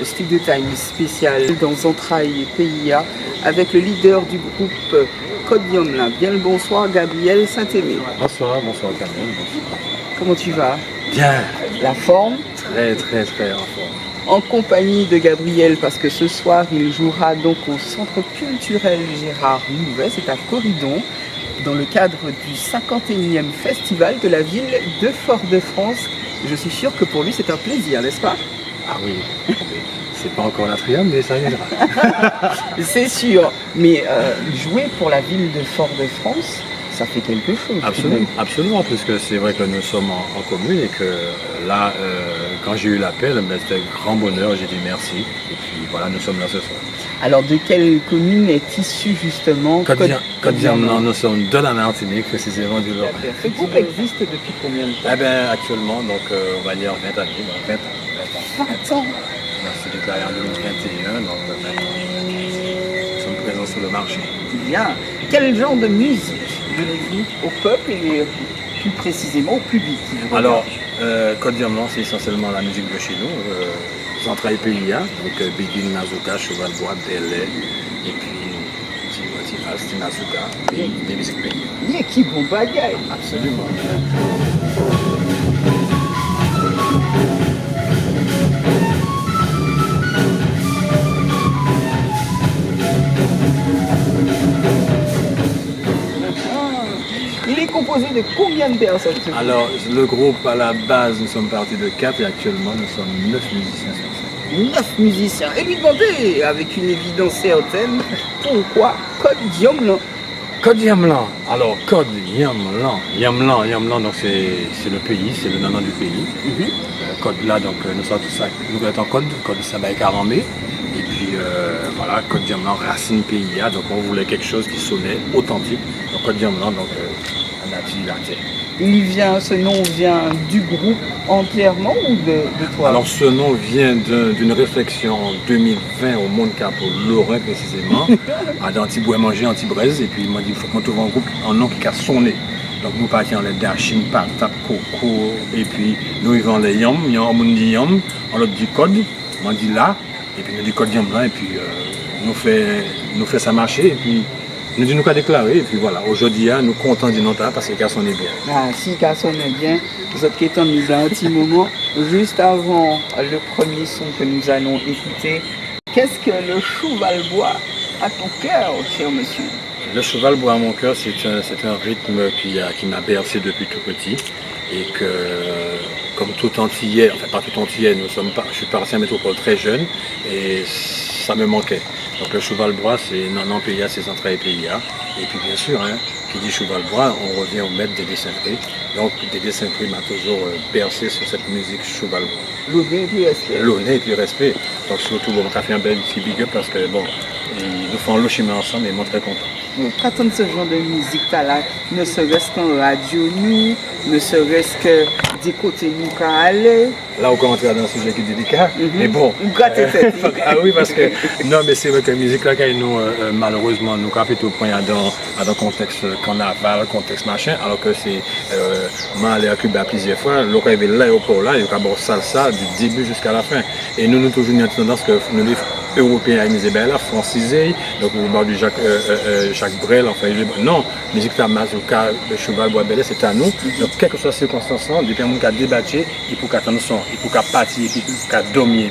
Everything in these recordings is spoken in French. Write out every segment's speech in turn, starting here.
Studio Time spécial dans Entrailles PIA avec le leader du groupe Code Yomlin. Bien le bonsoir Gabriel Saint-Aimé. Bonsoir Camille. Bonsoir. Comment tu vas? Bien. La forme? Très en forme. En compagnie de Gabriel parce que ce soir il jouera donc au Centre culturel Gérard Louvet, c'est à Corridon, dans le cadre du 51e festival de la ville de Fort-de-France. Je suis sûr que pour lui c'est un plaisir, n'est-ce pas? Ah oui, c'est pas encore la triade, mais ça viendra. C'est sûr, mais jouer pour la ville de Fort-de-France, ça fait quelque chose. Absolument, puisque c'est vrai que nous sommes en commune et que là, quand j'ai eu l'appel, c'était un grand bonheur, j'ai dit merci. Et puis voilà, nous sommes là ce soir. Alors de quelle commune est issu justement Code Yomlin? Nous sommes de la Martinique, précisément du Lorrain. Ce groupe existe depuis combien de temps? Eh bien, actuellement, donc, on va dire 20 années, 20 ans. 20 ans. On s'est déclaré en 2021, donc 20 ans. Nous sommes présents sur le marché. Bien. Quel genre de musique donnez-vous au peuple et plus précisément au public? Alors, Code Yomlin, c'est essentiellement la musique de chez nous. Entrailles PIA, donc Begin, Nazuka, Cheval Bois, Belay, et puis Timas, Tinazuka, des musiques PIA. Mais qui bon bagaille! Absolument. Il est composé de combien de personnes? Alors, le groupe, à la base, nous sommes partis de 4 et actuellement, nous sommes 9 musiciens sur scène. 9 musiciens. Et lui demander, avec une évidence certaine, pourquoi Code Yomlin? Code Yomlin. Alors, Code Yomlin. Yomlin, donc c'est le pays, c'est le nom du pays. Code là, donc nous sommes tous ça. Nous sommes en Code Sabaï Karambé. Et puis voilà, Code Yomlin, racine PIA. Donc on voulait quelque chose qui sonnait authentique. Donc Code Yomlin, donc on a dit la terre. Ce nom vient du groupe entièrement ou de toi? Alors ce nom vient d'une réflexion en 2020 au Monde Cap, au Lorrain précisément, à Antiboué manger, Antibraise, et puis il m'a dit il faut qu'on trouve un groupe, un nom qui a sonné. Donc nous partions les dachines, patates, coco, et puis nous vivons les yom, on dit yom, on leur dit code, on dit là, et puis nous dit code Yomlin, et puis nous fait ça marcher, et puis nous dit nous qu'à déclarer, et puis voilà, aujourd'hui nous contents du nom parce que le garçon est bien. Ah, si le garçon est bien, vous êtes qu'étant mis un petit moment, juste avant le premier son que nous allons écouter, qu'est-ce que le cheval bois à ton cœur, cher monsieur? Le cheval bois à mon cœur, c'est un rythme qui m'a bercé depuis tout petit et que, comme tout Antillais, enfin pas tout Antillais, je suis parti en métropole très jeune et ça me manquait. Donc le cheval bois, c'est non PIA, c'est Entrailles PIA. Et puis bien sûr, qui dit cheval bois, on revient au maître Dédé Saint-Prix. Donc Dédé Saint-Prix m'a toujours bercé sur cette musique cheval bois. L'honneur et puis respect. L'honneur et puis respect. Donc surtout, bon, on a fait un bel petit big up parce que bon, ils nous font le chemin ensemble et ils sont très contents. Quand on ce genre de musique là, ne serait-ce qu'en radio nous, ne serait-ce que des côtés nous qu'à aller. Là, on commence dans un sujet qui est délicat, mais bon. Ah oui, parce que, non, mais c'est vrai que la musique là, nous, malheureusement, nous avons plutôt point dans un contexte carnaval, contexte machin, alors que c'est, moi, aller à Cuba plusieurs fois, l'on arrive là, l'aéroport là, il y a d'abord salsa du début jusqu'à la fin. Et nous toujours une tendance que nous, les Européens, ils là, francisés, donc on parle du Jacques Brel, enfin, non, musique la mazouka, le cheval bois belé, c'est à nous. Donc, quelles que soient les circonstances, depuis qu'on a débattu, il faut qu'attendre son, il faut qu'à partir, il faut qu'à dormir.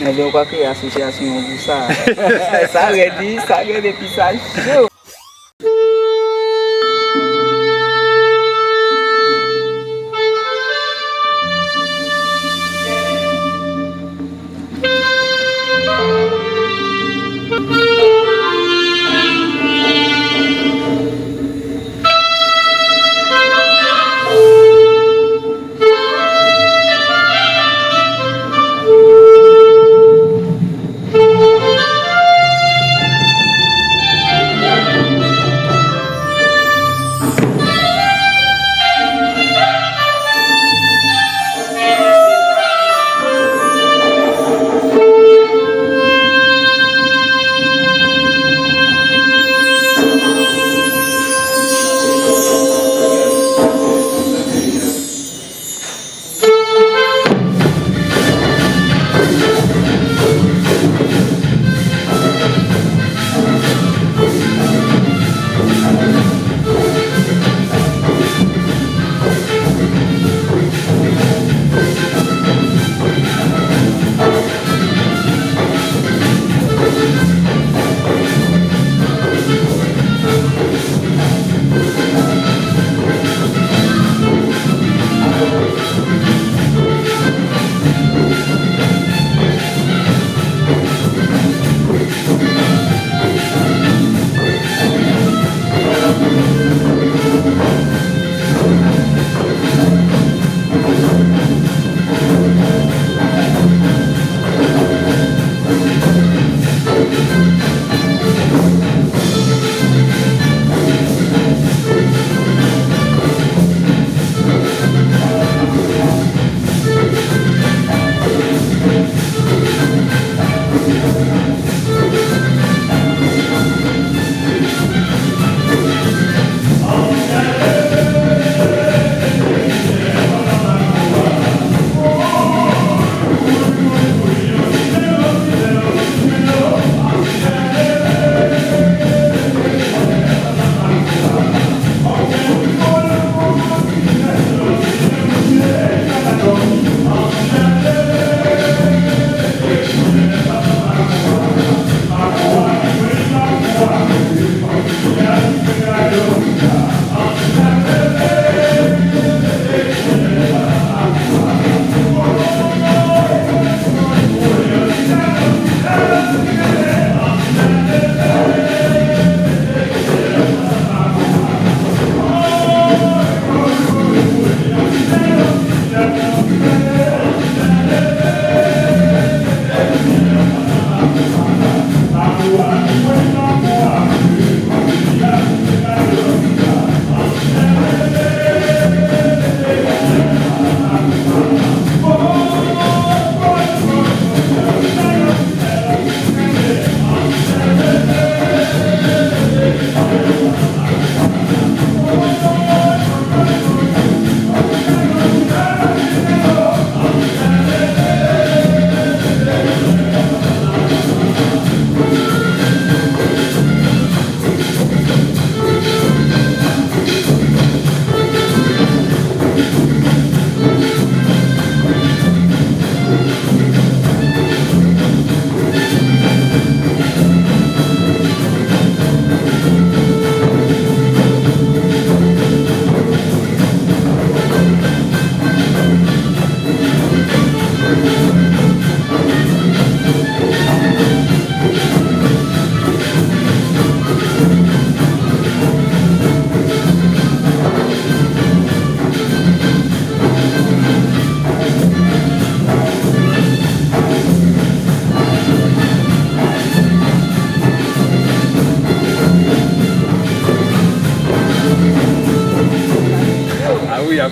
Mais on va créer association pour ça. Ça aurait dit, et puis ça chaud.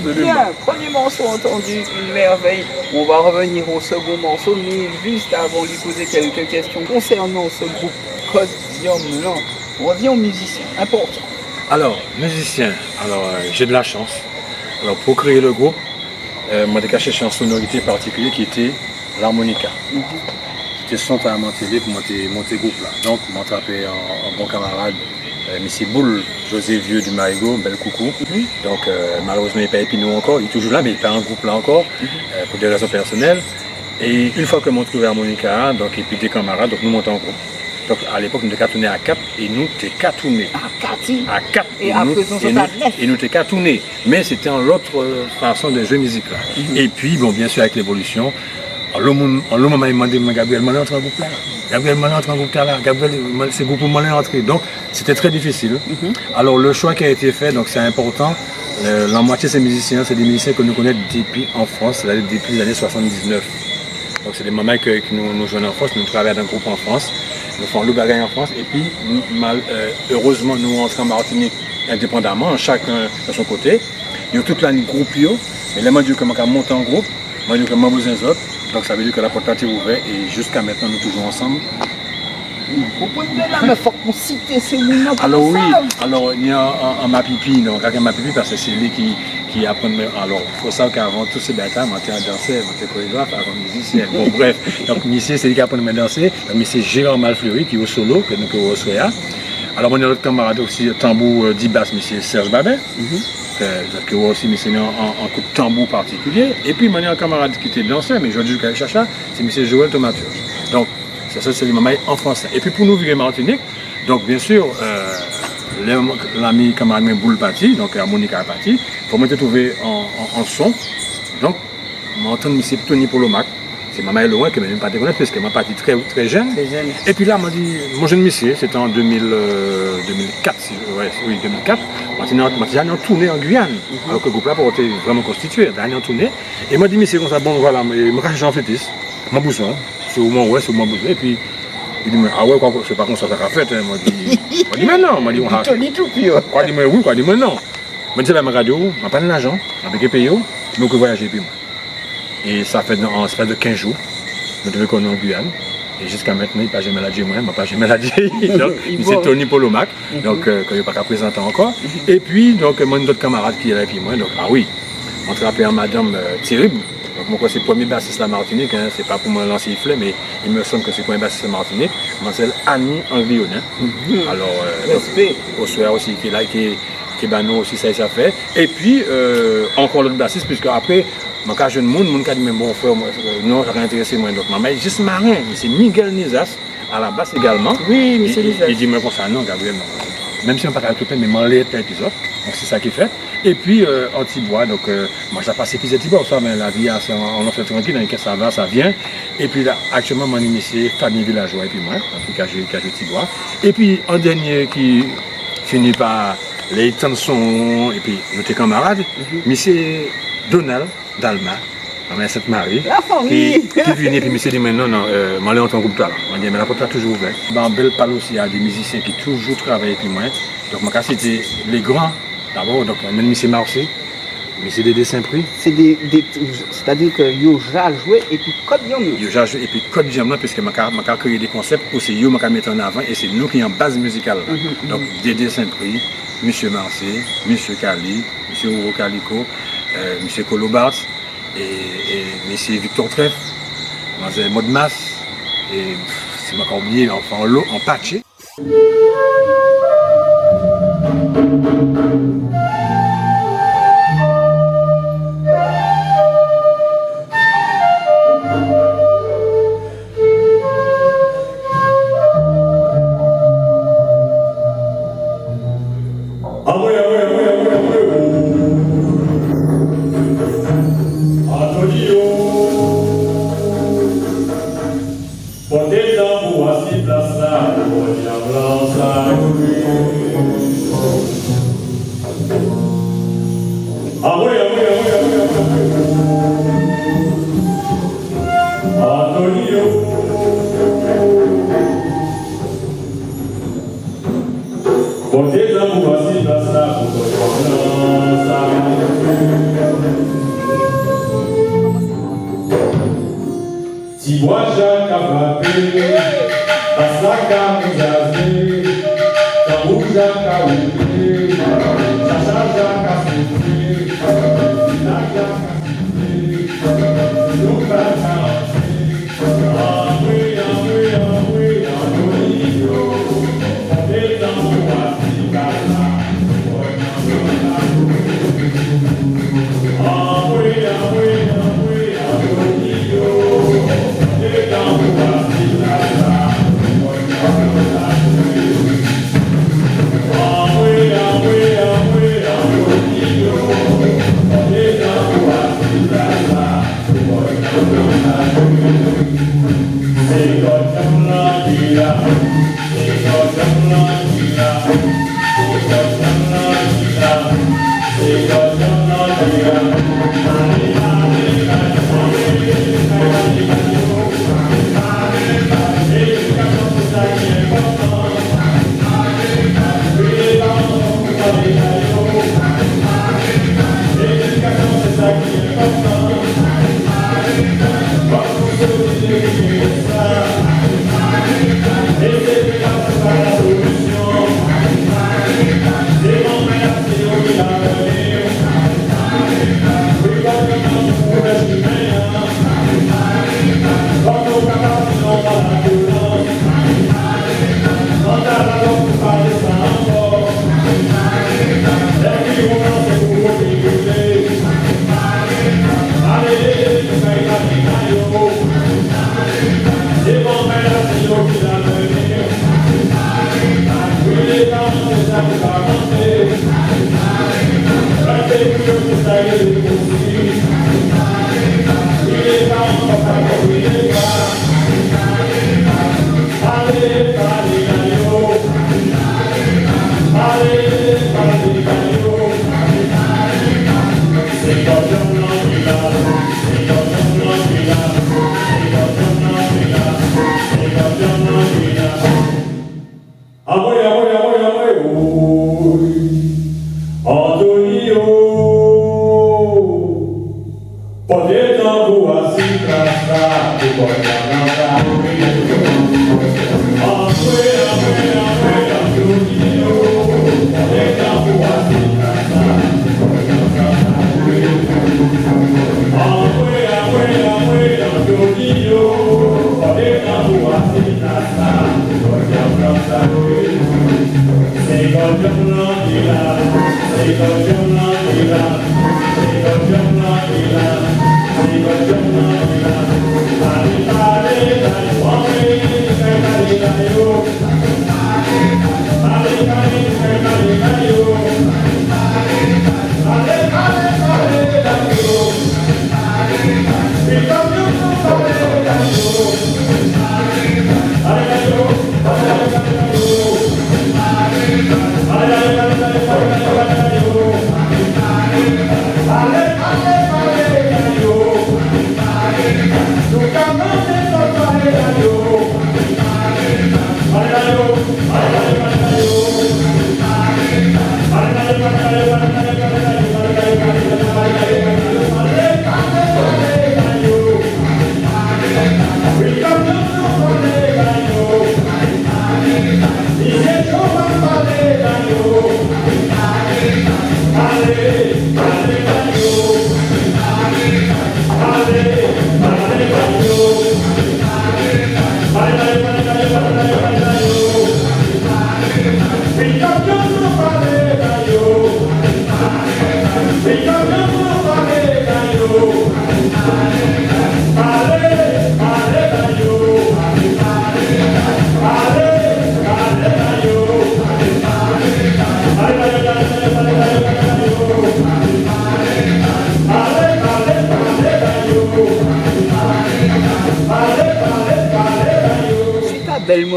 Bien, premier morceau entendu, une merveille. On va revenir au second morceau, mais juste avant de lui poser quelques questions concernant ce groupe Codium Lent. On revient aux musiciens, important. Alors, musicien, j'ai de la chance. Alors, pour créer le groupe, moi, j'ai cherché une sonorité particulière qui était l'harmonica. C'était son à monter pour monter groupe là. Donc, je m'en tapais un bon camarade, M. Boule, José Vieux du Marigot, bel coucou. Donc, malheureusement, il n'est pas épineux encore, il est toujours là, mais il n'est pas un groupe là encore, pour des raisons personnelles. Et une fois que m'ont trouvé harmonica, donc, et puis des camarades, donc nous montons en groupe. Donc à l'époque, nous étions tournés à 4 et nous étions 4 tournés. À 4 et nous étions 4 tournés. Mais c'était en l'autre façon de jouer musique là. Et puis, bon, bien sûr, avec l'évolution, en l'homme m'a demandé, Gabriel, m'en entre un groupe là. Gabriel, m'en entre un groupe là. Gabriel, ce groupe m'en est entré. Donc c'était très difficile. Alors le choix qui a été fait, donc c'est important. La moitié de ces musiciens, c'est des musiciens que nous connaissons depuis en France, depuis les années 79. Donc c'est des moments que nous jouons en France, nous travaillons dans un groupe en France. Nous faisons le bagage en France et puis heureusement nous rentrons en Martinique indépendamment, chacun de son côté. Il y a toute la groupe, mais là, moi, je dis que je monte en groupe, moi, je dis que je besoin des autres. Donc ça veut dire que la porte est ouverte et jusqu'à maintenant nous toujours ensemble. Vous pouvez là, mais il faut qu'on cite ces mouvements. Alors oui, alors il y a un Mapipi, donc un Mapipi parce que c'est lui qui apprend. Alors il faut savoir qu'avant tous ces batailles, moi j'étais un danseur, moi j'étais chorégraphe, avant musicien. Bon bref, donc Missy c'est lui qui apprend à danser, mais c'est Gérard Malfleury qui est au solo, que nous recevons. Alors on a notre camarade aussi, tambour 10 basses, c'est Serge Babin. Qui aussi missionné en coup de tambour particulier. Et puis, il y a un camarade qui était danseur, mais aujourd'hui, Chacha, c'est M. Joël Tomature. Donc, ça c'est le moment en français. Et puis, pour nous vivre en Martinique, donc bien sûr, l'ami camarade Boule parti, donc harmonica parti, pour me trouver en son. Donc, je m'entends M. Tony Polomac. C'est ma mère loin que je ne même pas te connaître parce que je suis parti très jeune. Et puis là, m'a dit, mon jeune monsieur, c'était en 2004, oui, 2004. Moi, j'ai en tournée en Guyane, alors que le groupe là était vraiment constitué, j'ai en tournée. Et m'a dit, monsieur, comme ça, bon, voilà, je me cache en fétis, je m'en besoin, c'est au moins ouais, c'est au moins besoin. Et puis, il dit, ah ouais, quoi, c'est pas comme ça qu'a fait. Moi, je dis, mais non, moi, dit, on a. Quoi, dit, mais oui, quoi, dit, mais non. Je dis, ma radio, je pas l'argent, avec les pays, mais on peut voyager, puis moi. Et ça fait en espèce de 15 jours, nous devons qu'on est en Guyane. Et jusqu'à maintenant, il n'y a pas jamais la moi, il n'a pas jamais la Donc, c'est Tony Polomac, donc, que je n'ai pas qu'à présenter encore. Et puis, donc, moi, d'autres camarades qui est là, et puis moi, donc, ah oui, on travaille en madame terrible. Donc, moi, c'est le premier bassiste de la Martinique, hein, c'est pas pour me lancer les fleurs, mais il me semble que c'est le premier bassiste de la Martinique. Moi, c'est Annie Anglionnet. Alors, au soir aussi, qui est là, qui est nous aussi, ça fait. Et puis, encore l'autre bassiste, puisque après, donc, quand jeune monde qui dit, mais bon frère, non, ça n'a intéressé moi. Donc, maman est juste marin, c'est Miguel Nizas, à la basse également. Oui, mais c'est Nizas. Il dit, mais bon, ça, non, Gabriel, non. Même si on ne peut pas écouter, mais m'en l'est épisode. Donc, c'est ça qu'il fait. Et puis, Antibois, donc, moi, j'ai passé plus Antibois, ça, mais la vie, on en fait tranquille, donc, ça va, ça vient. Et puis, là, actuellement, mon initié, famille villageois, et puis moi, en tout cas, j'ai Antibois. Et puis, un dernier qui finit par les chansons, et puis, notre camarade, mais c'est Donald Dalma, ma mère Sainte-Marie, qui vient et puis monsieur dit mais non, je vais entrer en groupe là. Je dis mais la porte est toujours ouverte. Dans Belle Pal aussi, il y a des musiciens qui toujours travaillent avec moi. Donc ma c'était les grands d'abord, donc même monsieur Marseille, monsieur Dédé Saint-Prix. C'est-à-dire que yo j'ai joué et puis Code Diam. Yo j'ai joué et puis Code Diam puisque je vais créer des concepts où c'est yo qui mettre en avant et c'est nous qui en base musicale. Donc Dédé Saint-Prix, monsieur Marseille, monsieur Cali, monsieur Ouro Calico. M. Colobart et M. Victor Treff, Mlle Maud Masse, et c'est ma oublié, enfin en l'eau, en patché.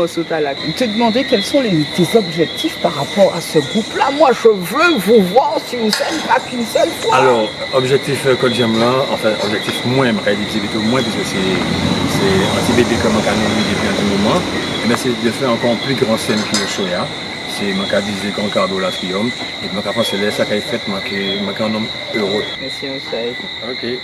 Sotala, te demander quels sont tes objectifs par rapport à ce groupe-là. Moi, je veux vous voir sur une scène, pas qu'une seule fois. Alors, objectif Code Jam là, enfin, objectif moins, réaliser plutôt moins, parce que c'est un petit bébé comme un canon depuis un petit moment, mais c'est de faire encore plus grand scène que le show. C'est mon cas visé Grand Cardo là, et mon cas c'est là, ça qui est fait, manquer un homme heureux. Merci, on sait. Ok.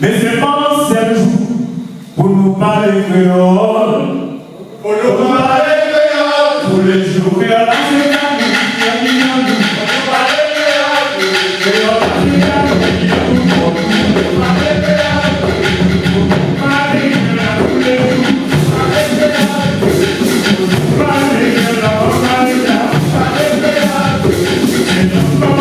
Mais c'est pas un seul jour pour nous parler créole. Pour nous parler créole. Tous les jours, créole, c'est la nuit. Pour nous parler créole. Créole, c'est la nuit. Pour nous parler créole. Pour nous parler créole. Tous les jours. Pour nous parler créole. Pour nous parler créole. Et nous sommes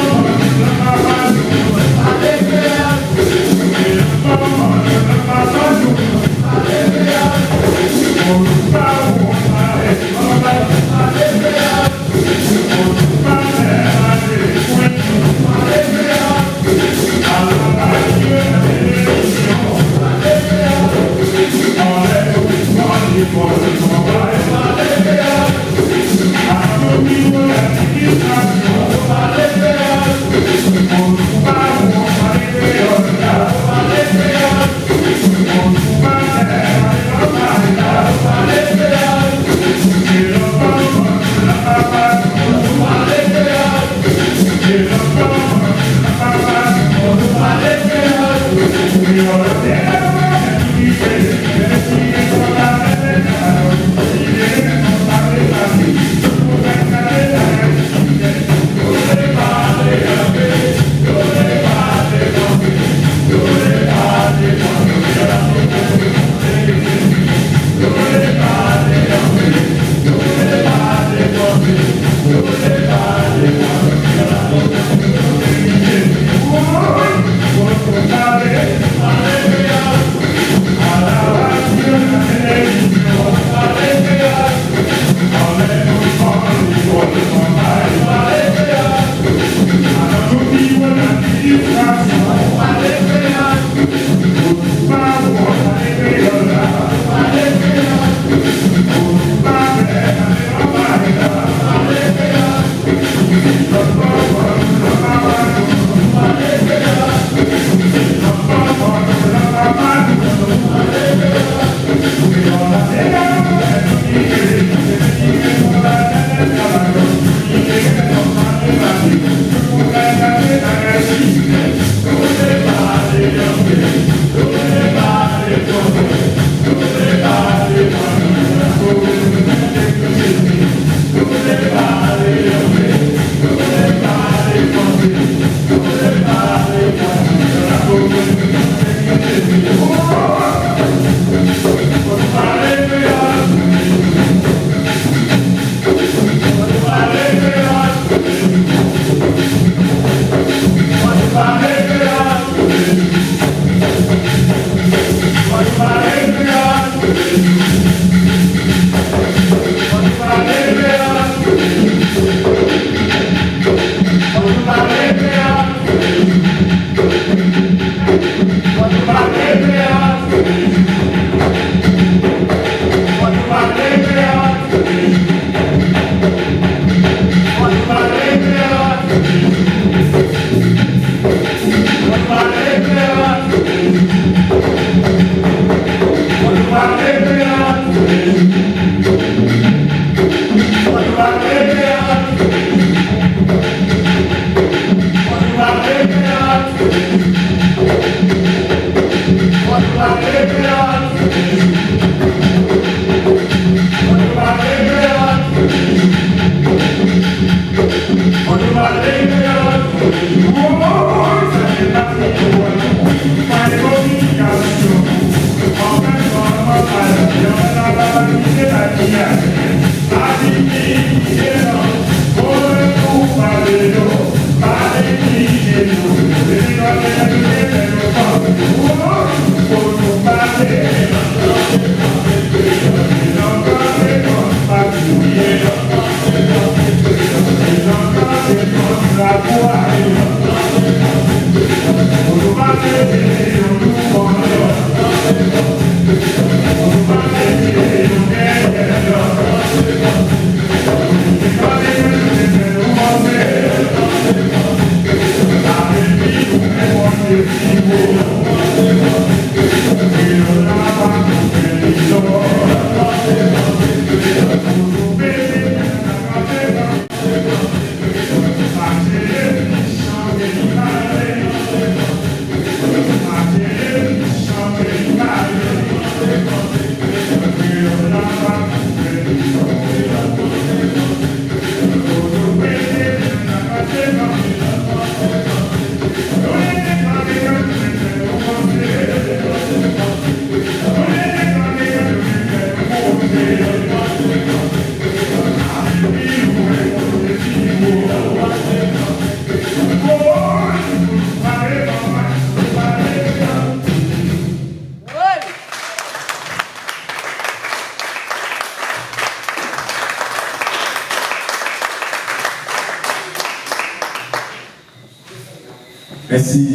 Merci.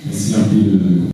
Merci un peu.